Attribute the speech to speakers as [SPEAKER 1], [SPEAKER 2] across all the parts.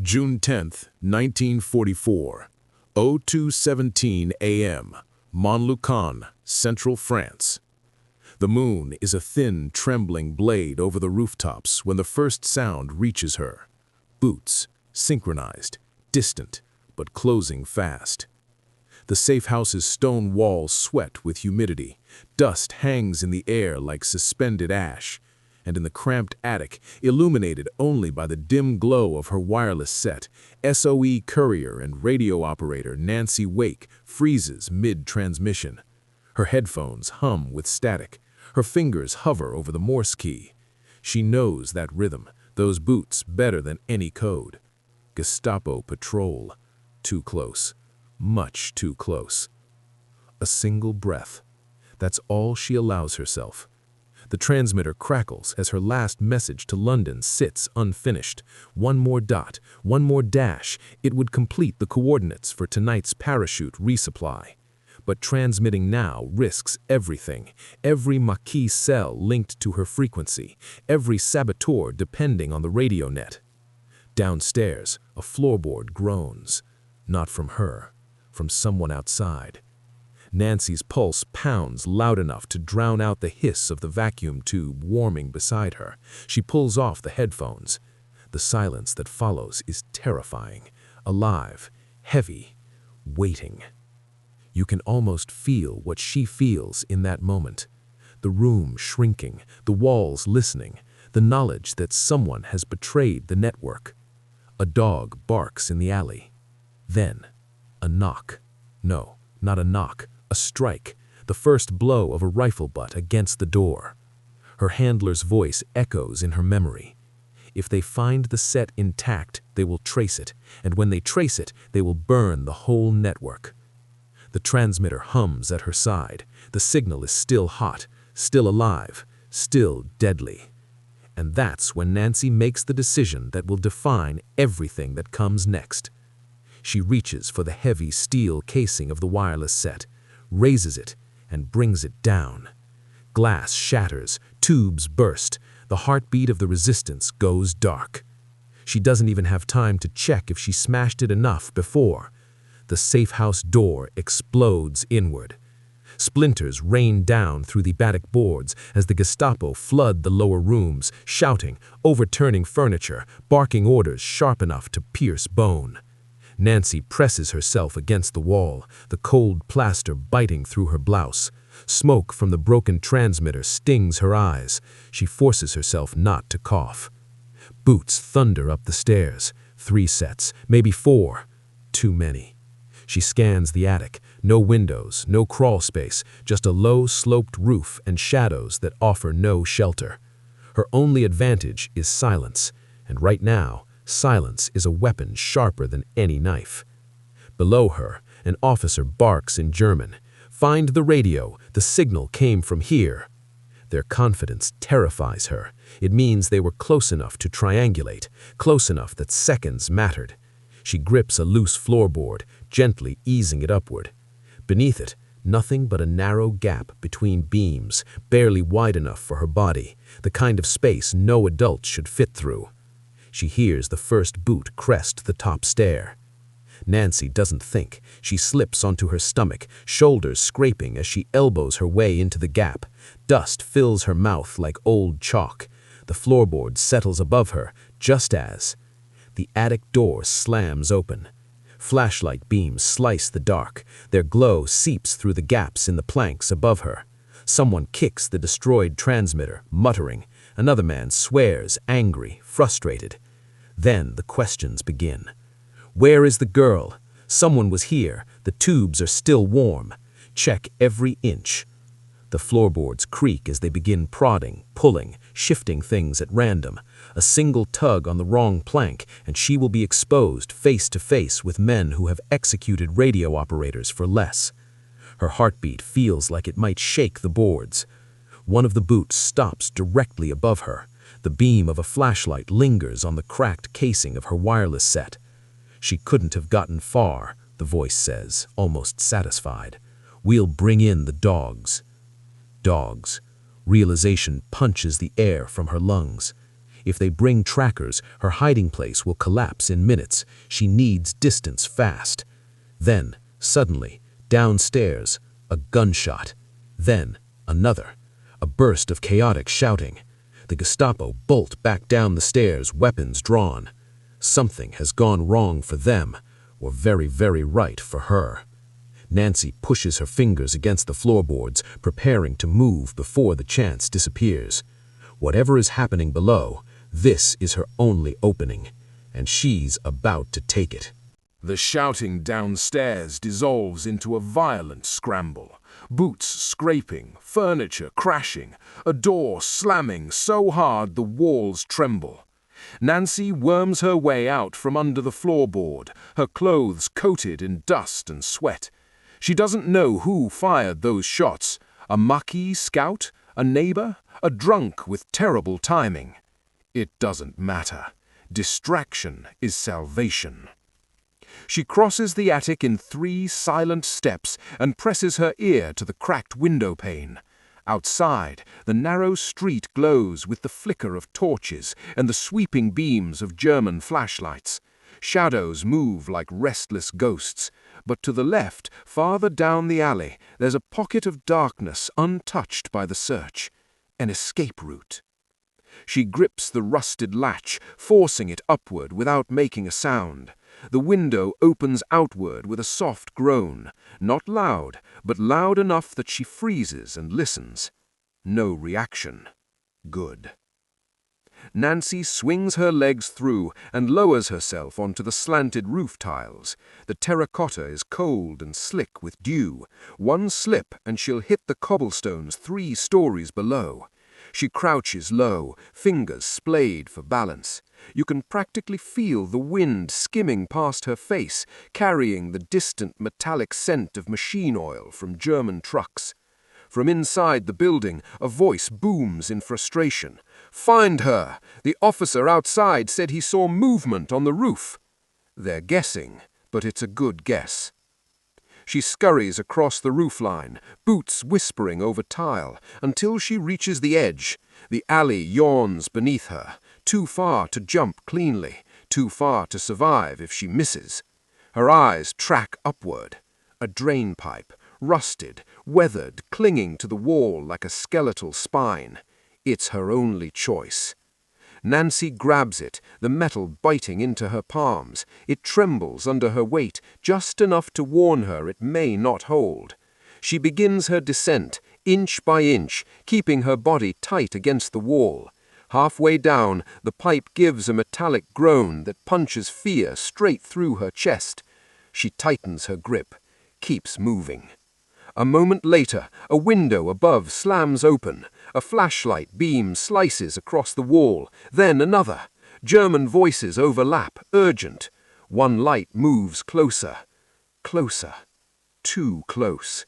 [SPEAKER 1] June 10, 1944, 02:17 a.m., Montluçon, central France. The moon is a thin, trembling blade over the rooftops when the first sound reaches her. Boots, synchronized, distant, but closing fast. The safe house's stone walls sweat with humidity. Dust hangs in the air like suspended ash. And in the cramped attic, illuminated only by the dim glow of her wireless set, SOE courier and radio operator Nancy Wake freezes mid-transmission. Her headphones hum with static. Her fingers hover over the Morse key. She knows that rhythm, those boots, better than any code. Gestapo patrol. Too close. Much too close. A single breath. That's all she allows herself. The transmitter crackles as her last message to London sits unfinished. One more dot, one more dash. It would complete the coordinates for tonight's parachute resupply. But transmitting now risks everything. Every Maquis cell linked to her frequency. Every saboteur depending on the radio net. Downstairs, a floorboard groans. Not from her, from someone outside. Nancy's pulse pounds loud enough to drown out the hiss of the vacuum tube warming beside her. She pulls off the headphones. The silence that follows is terrifying, alive, heavy, waiting. You can almost feel what she feels in that moment. The room shrinking, the walls listening, the knowledge that someone has betrayed the network. A dog barks in the alley. Then, a knock. No, not a knock. A strike, the first blow of a rifle butt against the door. Her handler's voice echoes in her memory. If they find the set intact, they will trace it, and when they trace it, they will burn the whole network. The transmitter hums at her side. The signal is still hot, still alive, still deadly. And that's when Nancy makes the decision that will define everything that comes next. She reaches for the heavy steel casing of the wireless set, raises it, and brings it down. Glass shatters, tubes burst, the heartbeat of the resistance goes dark. She doesn't even have time to check if she smashed it enough before. The safe house door explodes inward. Splinters rain down through the batic boards as the Gestapo flood the lower rooms, shouting, overturning furniture, barking orders sharp enough to pierce bone. Nancy presses herself against the wall, the cold plaster biting through her blouse. Smoke from the broken transmitter stings her eyes. She forces herself not to cough. Boots thunder up the stairs. 3 sets, maybe 4. Too many. She scans the attic. No windows, no crawl space, just a low sloped roof and shadows that offer no shelter. Her only advantage is silence, and right now, silence is a weapon sharper than any knife. Below her, an officer barks in German. Find the radio, the signal came from here. Their confidence terrifies her. It means they were close enough to triangulate, close enough that seconds mattered. She grips a loose floorboard, gently easing it upward. Beneath it, nothing but a narrow gap between beams, barely wide enough for her body, the kind of space no adult should fit through. She hears the first boot crest the top stair. Nancy doesn't think. She slips onto her stomach, shoulders scraping as she elbows her way into the gap. Dust fills her mouth like old chalk. The floorboard settles above her, just as the attic door slams open. Flashlight beams slice the dark. Their glow seeps through the gaps in the planks above her. Someone kicks the destroyed transmitter, muttering. Another man swears, angry, frustrated. Then the questions begin. Where is the girl? Someone was here. The tubes are still warm. Check every inch. The floorboards creak as they begin prodding, pulling, shifting things at random. A single tug on the wrong plank, and she will be exposed face to face with men who have executed radio operators for less. Her heartbeat feels like it might shake the boards. One of the boots stops directly above her. The beam of a flashlight lingers on the cracked casing of her wireless set. She couldn't have gotten far, the voice says, almost satisfied. We'll bring in the dogs. Dogs. Realization punches the air from her lungs.
[SPEAKER 2] If they bring trackers, her hiding place will collapse in minutes. She needs distance fast. Then, suddenly, downstairs, a gunshot. Then, another. A burst of chaotic shouting. The Gestapo bolt back down the stairs, weapons drawn. Something has gone wrong for them, or very, very right for her. Nancy pushes her fingers against the floorboards, preparing to move before the chance disappears. Whatever is happening below, this is her only opening, and she's about to take it.
[SPEAKER 1] The shouting downstairs dissolves into a violent scramble. Boots scraping, furniture crashing, a door slamming so hard the walls tremble. Nancy worms her way out from under the floorboard, her clothes coated in dust and sweat. She doesn't know who fired those shots, a Maquis scout, a neighbor, a drunk with terrible timing. It doesn't matter. Distraction is salvation. She crosses the attic in 3 silent steps and presses her ear to the cracked window pane. Outside, the narrow street glows with the flicker of torches and the sweeping beams of German flashlights. Shadows move like restless ghosts, but to the left, farther down the alley, there's a pocket of darkness untouched by the search, an escape route. She grips the rusted latch, forcing it upward without making a sound. The window opens outward with a soft groan, not loud, but loud enough that she freezes and listens. No reaction. Good. Nancy swings her legs through and lowers herself onto the slanted roof tiles. The terracotta is cold and slick with dew. One slip and she'll hit the cobblestones 3 stories below. She crouches low, fingers splayed for balance. You can practically feel the wind skimming past her face, carrying the distant metallic scent of machine oil from German trucks. From inside the building, a voice booms in frustration. "Find her! The officer outside said he saw movement on the roof." They're guessing, but it's a good guess. She scurries across the roofline, boots whispering over tile, until she reaches the edge. The alley yawns beneath her, too far to jump cleanly, too far to survive if she misses. Her eyes track upward. A drain pipe, rusted, weathered, clinging to the wall like a skeletal spine. It's her only choice. Nancy grabs it, the metal biting into her palms. It trembles under her weight, just enough to warn her it may not hold. She begins her descent, inch by inch, keeping her body tight against the wall. Halfway down, the pipe gives a metallic groan that punches fear straight through her chest. She tightens her grip, keeps moving. A moment later, a window above slams open. A flashlight beam slices across the wall, then another. German voices overlap, urgent. One light moves closer. Closer. Too close.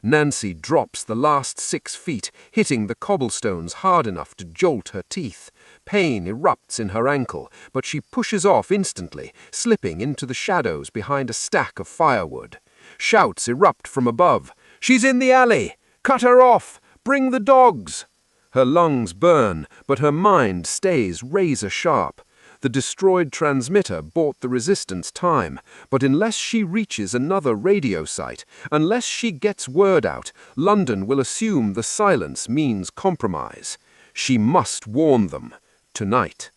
[SPEAKER 1] Nancy drops the last 6 feet, hitting the cobblestones hard enough to jolt her teeth. Pain erupts in her ankle, but she pushes off instantly, slipping into the shadows behind a stack of firewood. Shouts erupt from above. "She's in the alley! Cut her off! Bring the dogs!" Her lungs burn, but her mind stays razor-sharp. The destroyed transmitter bought the resistance time, but unless she reaches another radio site, unless she gets word out, London will assume the silence means compromise. She must warn them. Tonight.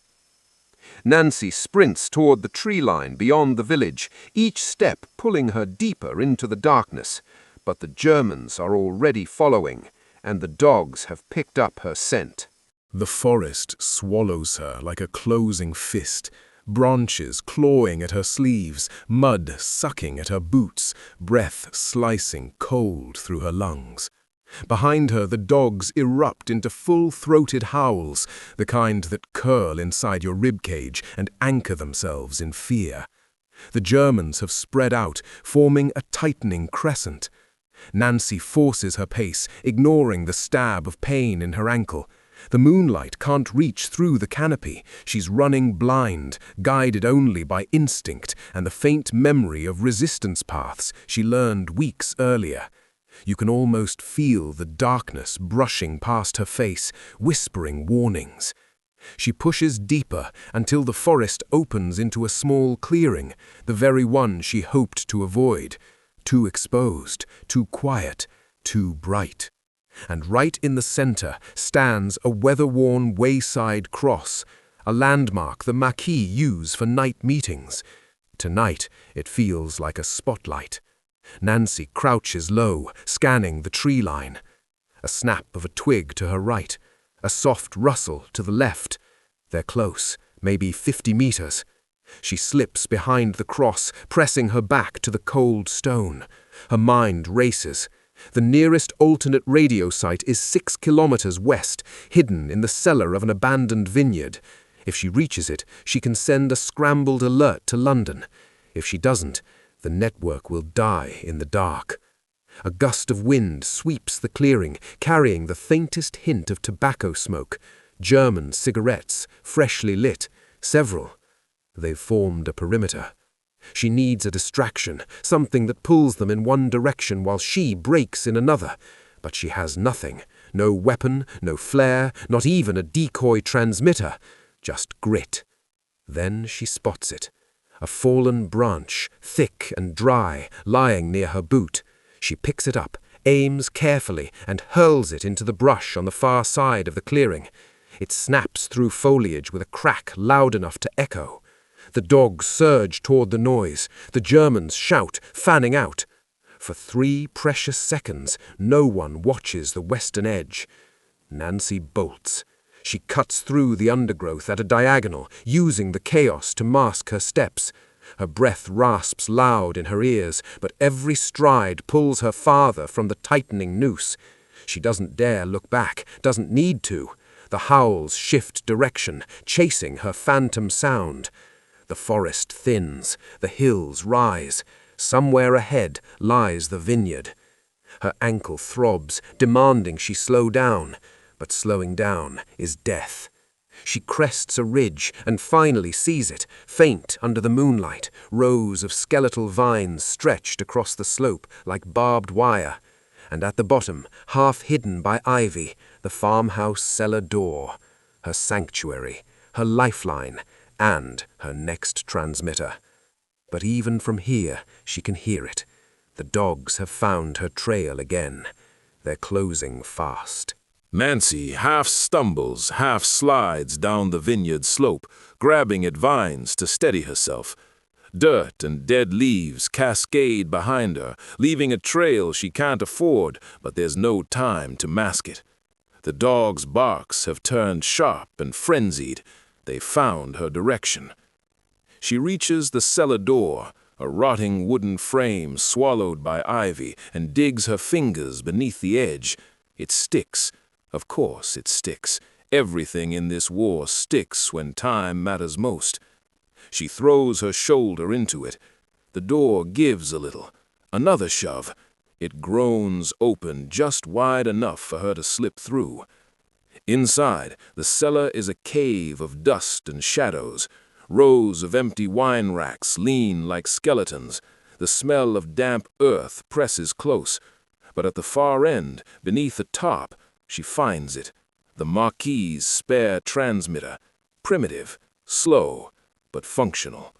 [SPEAKER 1] Nancy sprints toward the tree line beyond the village, each step pulling her deeper into the darkness. But the Germans are already following, and the dogs have picked up her scent. The forest swallows her like a closing fist, branches clawing at her sleeves, mud sucking at her boots, breath slicing cold through her lungs. Behind her, the dogs erupt into full-throated howls, the kind that curl inside your ribcage and anchor themselves in fear. The Germans have spread out, forming a tightening crescent. Nancy forces her pace, ignoring the stab of pain in her ankle. The moonlight can't reach through the canopy. She's running blind, guided only by instinct and the faint memory of resistance paths she learned weeks earlier. You can almost feel the darkness brushing past her face, whispering warnings.
[SPEAKER 3] She pushes deeper until the forest opens into a small clearing, the very one she hoped to avoid. Too exposed, too quiet, too bright. And right in the center stands a weather-worn wayside cross, a landmark the Maquis use for night meetings. Tonight, it feels like a spotlight. Nancy crouches low, scanning the tree line. A snap of a twig to her right, a soft rustle to the left. They're close, maybe 50 meters. She slips behind the cross, pressing her back to the cold stone. Her mind races. The nearest alternate radio site is 6 kilometers west, hidden in the cellar of an abandoned vineyard. If she reaches it, she can send a scrambled alert to London. If she doesn't, the network will die in the dark. A gust of wind sweeps the clearing, carrying the faintest hint of tobacco smoke. German cigarettes, freshly lit, several. They've formed a perimeter. She needs a distraction, something that pulls them in one direction while she breaks in another. But she has nothing. No weapon, no flare, not even a decoy transmitter. Just grit. Then she spots it. A fallen branch, thick and dry, lying near her boot. She picks it up, aims carefully, and hurls it into the brush on the far side of the clearing. It snaps through foliage with a crack loud enough to echo. The dogs surge toward the noise. The Germans shout, fanning out. For 3 precious seconds, no one watches the western edge. Nancy bolts. She cuts through the undergrowth at a diagonal, using the chaos to mask her steps. Her breath rasps loud in her ears, but every stride pulls her farther from the tightening noose. She doesn't dare look back, doesn't need to. The howls shift direction, chasing her phantom sound. The forest thins, the hills rise. Somewhere ahead lies the vineyard. Her ankle throbs, demanding she slow down. But slowing down is death. She crests a ridge and finally sees it, faint under the moonlight, rows of skeletal vines stretched across the slope like barbed wire. And at the bottom, half hidden by ivy, the farmhouse cellar door, her sanctuary, her lifeline, and her next transmitter. But even from here, she can hear it. The dogs have found her trail again. They're closing fast.
[SPEAKER 1] Nancy half stumbles, half slides down the vineyard slope, grabbing at vines to steady herself. Dirt and dead leaves cascade behind her, leaving a trail she can't afford, but there's no time to mask it. The dogs' barks have turned sharp and frenzied. They've found her direction. She reaches the cellar door, a rotting wooden frame swallowed by ivy, and digs her fingers beneath the edge. It sticks. Of course it sticks. Everything in this war sticks when time matters most. She throws her shoulder into it. The door gives a little. Another shove. It groans open just wide enough for her to slip through. Inside, the cellar is a cave of dust and shadows. Rows of empty wine racks lean like skeletons. The smell of damp earth presses close. But at the far end, beneath the top, she finds it. The Maquis' spare transmitter. Primitive, slow, but functional.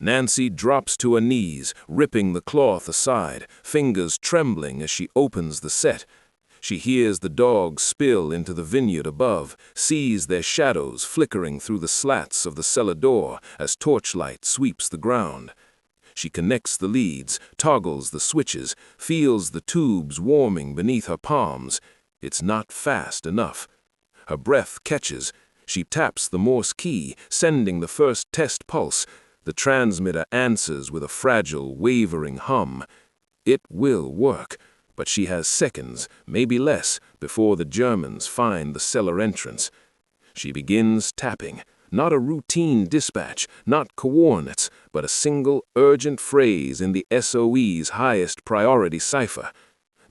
[SPEAKER 1] Nancy drops to her knees, ripping the cloth aside, fingers trembling as she opens the set. She hears the dogs spill into the vineyard above, sees their shadows flickering through the slats of the cellar door as torchlight sweeps the ground. She connects the leads, toggles the switches, feels the tubes warming beneath her palms. It's not fast enough. Her breath catches. She taps the Morse key, sending the first test pulse. The transmitter answers with a fragile, wavering hum. It will work, but she has seconds, maybe less, before the Germans find the cellar entrance. She begins tapping. Not a routine dispatch, not coordinates, but a single urgent phrase in the SOE's highest priority cipher.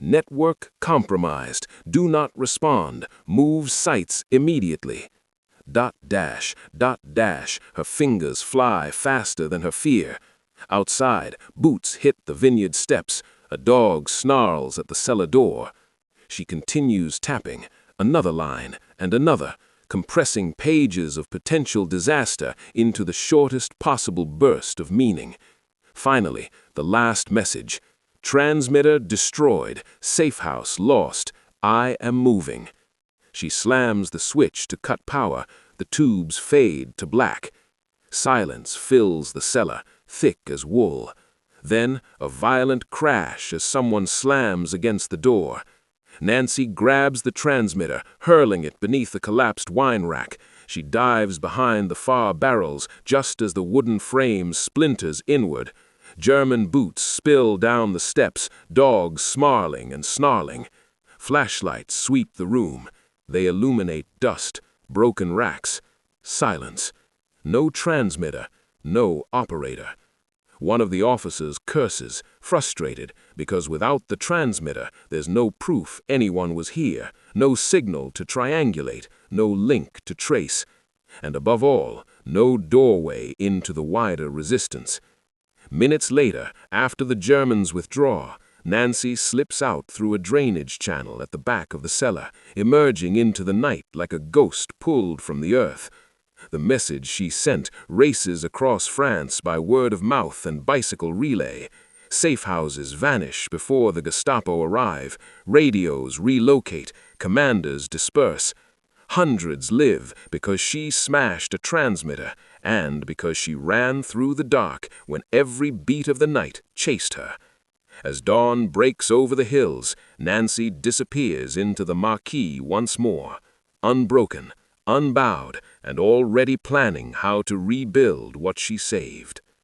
[SPEAKER 1] Network compromised. Do not respond. Move sites immediately. Dot dash, her fingers fly faster than her fear. Outside, boots hit the vineyard steps. A dog snarls at the cellar door. She continues tapping, another line and another,
[SPEAKER 3] compressing pages of potential disaster into the shortest possible burst of meaning. Finally, the last message. Transmitter destroyed, safe house lost, I am moving. She slams the switch to cut power, the tubes fade to black. Silence fills the cellar, thick as wool. Then a violent crash as someone slams against the door. Nancy grabs the transmitter, hurling it beneath the collapsed wine rack. She dives behind the far barrels just as the wooden frame splinters inward. German boots spill down the steps, dogs snarling and snarling. Flashlights sweep the room. They illuminate dust, broken racks. Silence. No transmitter, no operator. One of the officers curses, frustrated, because without the transmitter, there's no proof anyone was here, no signal to triangulate, no link to trace, and above all, no doorway into the wider resistance. Minutes later, after the Germans withdraw, Nancy slips out through a drainage channel at the back of the cellar, emerging into the night like a ghost pulled from the earth. The message she sent races across France by word of mouth and bicycle relay. Safe houses vanish before the Gestapo arrive, radios relocate, commanders disperse. Hundreds live because she smashed a transmitter and because she ran through the dark when every beat of the night chased her. As dawn breaks over the hills, Nancy disappears into the marquee once more, unbroken, unbowed, and already planning how to rebuild what she saved.